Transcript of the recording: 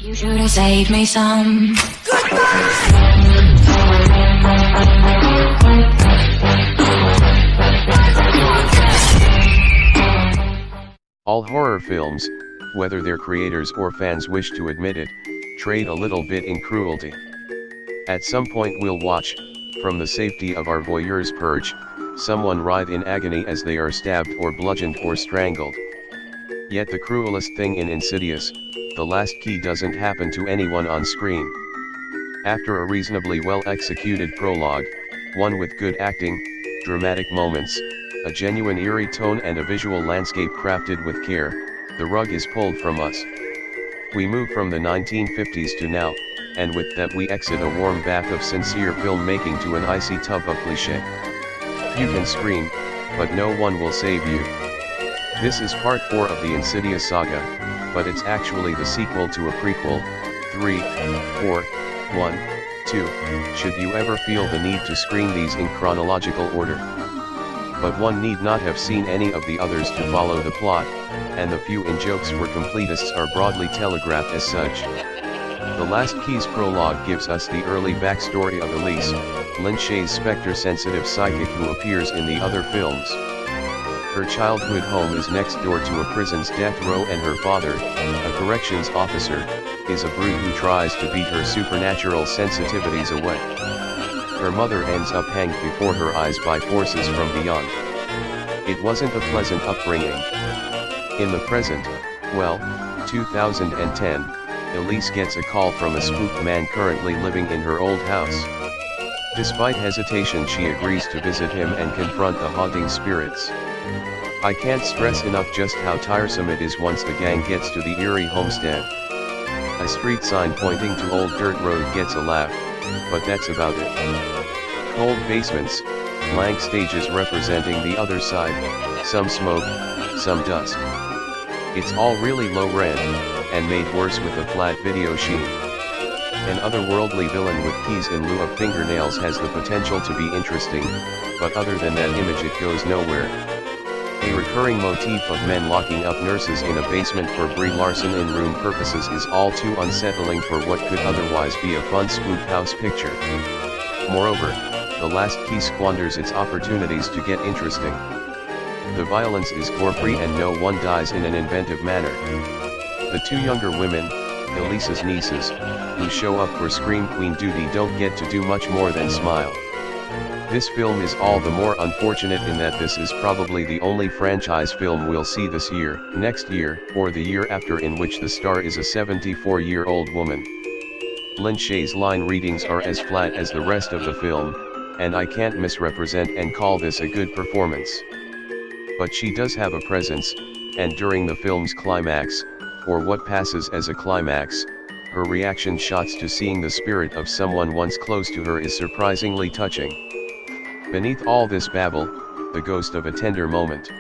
You should have saved me some. All horror films, whether their creators or fans wish to admit it, trade a little bit in cruelty. At some point we'll watch, from the safety of our voyeur's perch, someone writhe in agony as they are stabbed or bludgeoned or strangled. Yet the cruelest thing in Insidious, the last key, doesn't happen to anyone on screen. After a reasonably well-executed prologue, one with good acting, dramatic moments, a genuine eerie tone and a visual landscape crafted with care, the rug is pulled from us. We move from the 1950s to now, and with that we exit a warm bath of sincere filmmaking to an icy tub of cliché. You can scream, but no one will save you. This is part 4 of the Insidious saga, but it's actually the sequel to a prequel. 3, 4, 1, 2. Should you ever feel the need to screen these in chronological order? But one need not have seen any of the others to follow the plot, and the few in-jokes for completists are broadly telegraphed as such. The Last Key's prologue gives us the early backstory of Elise, Lin Shaye's spectre-sensitive psychic who appears in the other films. Her childhood home is next door to a prison's death row, and her father, a corrections officer, is a brute who tries to beat her supernatural sensitivities away. Her mother ends up hanged before her eyes by forces from beyond. It wasn't a pleasant upbringing. In the present, 2010, Elise gets a call from a spooked man currently living in her old house. Despite hesitation, she agrees to visit him and confront the haunting spirits. I can't stress enough just how tiresome it is once the gang gets to the eerie homestead. A street sign pointing to Old Dirt Road gets a laugh, but that's about it. Cold basements, blank stages representing the other side, some smoke, some dust. It's all really low rent, and made worse with a flat video sheen. An otherworldly villain with keys in lieu of fingernails has the potential to be interesting, but other than that image it goes nowhere. A recurring motif of men locking up nurses in a basement for Brie Larson in room purposes is all too unsettling for what could otherwise be a fun spook house picture. Moreover, The Last Key squanders its opportunities to get interesting. The violence is gore-free and no one dies in an inventive manner. The two younger women, Elise's nieces, who show up for Scream Queen duty don't get to do much more than smile. This film is all the more unfortunate in that this is probably the only franchise film we'll see this year, next year, or the year after in which the star is a 74-year-old woman. Lin Shaye's line readings are as flat as the rest of the film, and I can't misrepresent and call this a good performance. But she does have a presence, and during the film's climax, or what passes as a climax, her reaction shots to seeing the spirit of someone once close to her is surprisingly touching. Beneath all this babble, the ghost of a tender moment.